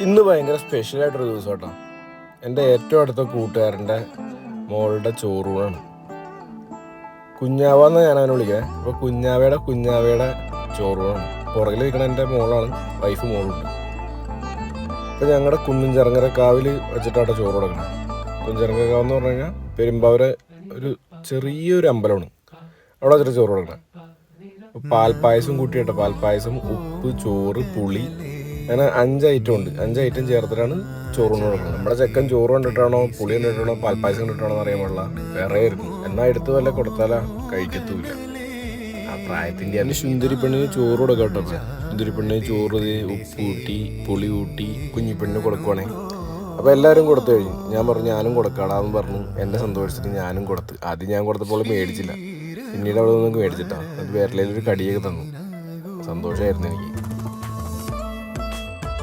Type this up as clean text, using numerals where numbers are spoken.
ഇന്ന് ഭയങ്കര സ്പെഷ്യലായിട്ടൊരു ദിവസം കേട്ടോ. എൻ്റെ ഏറ്റവും അടുത്ത കൂട്ടുകാരൻ്റെ മോളുടെ ചോറൂണാണ്. കുഞ്ഞാവെന്ന് ഞാൻ അവനെ വിളിക്കേ. അപ്പോൾ കുഞ്ഞാവയുടെ ചോറൂണാണ്. പുറകിൽ നിൽക്കണ എൻ്റെ മോളാണ്, വൈഫ് മോളുണ്ട്. അപ്പോൾ ഞങ്ങളുടെ കുന്നിൻചിറങ്ങരക്കാവിൽ വെച്ചിട്ടാണ് ചോറ് കൊടുക്കണം. കുന്നിൻചിറങ്ങരക്കാവ് എന്ന് പറഞ്ഞു കഴിഞ്ഞാൽ പെരുമ്പാവൂരെ ഒരു ചെറിയൊരു അമ്പലമാണ്. അവിടെ വെച്ചിട്ട് ചോറ് കൊടുക്കണം. പാൽപ്പായസം കൂട്ടിയിട്ടോ, പാൽപ്പായസം, ഉപ്പ്, ചോറ്, പുളി, അങ്ങനെ 5 ഐറ്റം ഉണ്ട്. 5 ഐറ്റം ചേർത്തിട്ടാണ് ചോറുകൊണ്ട് കൊടുക്കുന്നത്. നമ്മുടെ ചെക്കൻ ചോറ് കണ്ടിട്ടാണോ പുളി കണ്ടിട്ടാണോ പാൽപ്പായസം കണ്ടിട്ടാണോ എന്ന് അറിയാൻ പാടില്ല, വേറെ ആയിരുന്നു. എന്നാൽ എടുത്ത് വല്ല കൊടുത്താലാ കഴിക്കത്തുമില്ല. ആ പ്രായത്തിൻ്റെ അതിന് സുന്ദരിപ്പെണ്ണിന് ചോറ് കൊടുക്കാം കേട്ടോ. സുന്ദരിപ്പെണ്ണിന് ചോറ് ഉപ്പ് കൂട്ടി പുളി കൂട്ടി കുഞ്ഞിപ്പെണ്ണിന് കൊടുക്കുവാണേ. അപ്പോൾ എല്ലാവരും കൊടുത്തു കഴിഞ്ഞു. ഞാൻ പറഞ്ഞു ഞാനും കൊടുക്കാടാന്ന് പറഞ്ഞു. എൻ്റെ സന്തോഷത്തിന് ഞാനും കൊടുത്ത്. ആദ്യം ഞാൻ കൊടുത്തപ്പോൾ മേടിച്ചില്ല, പിന്നീട് അവിടെ നിന്ന് മേടിച്ചിട്ടാണ്. അത് വേറെ ഒരു കടിയൊക്കെ തന്നു. സന്തോഷമായിരുന്നു എനിക്ക്.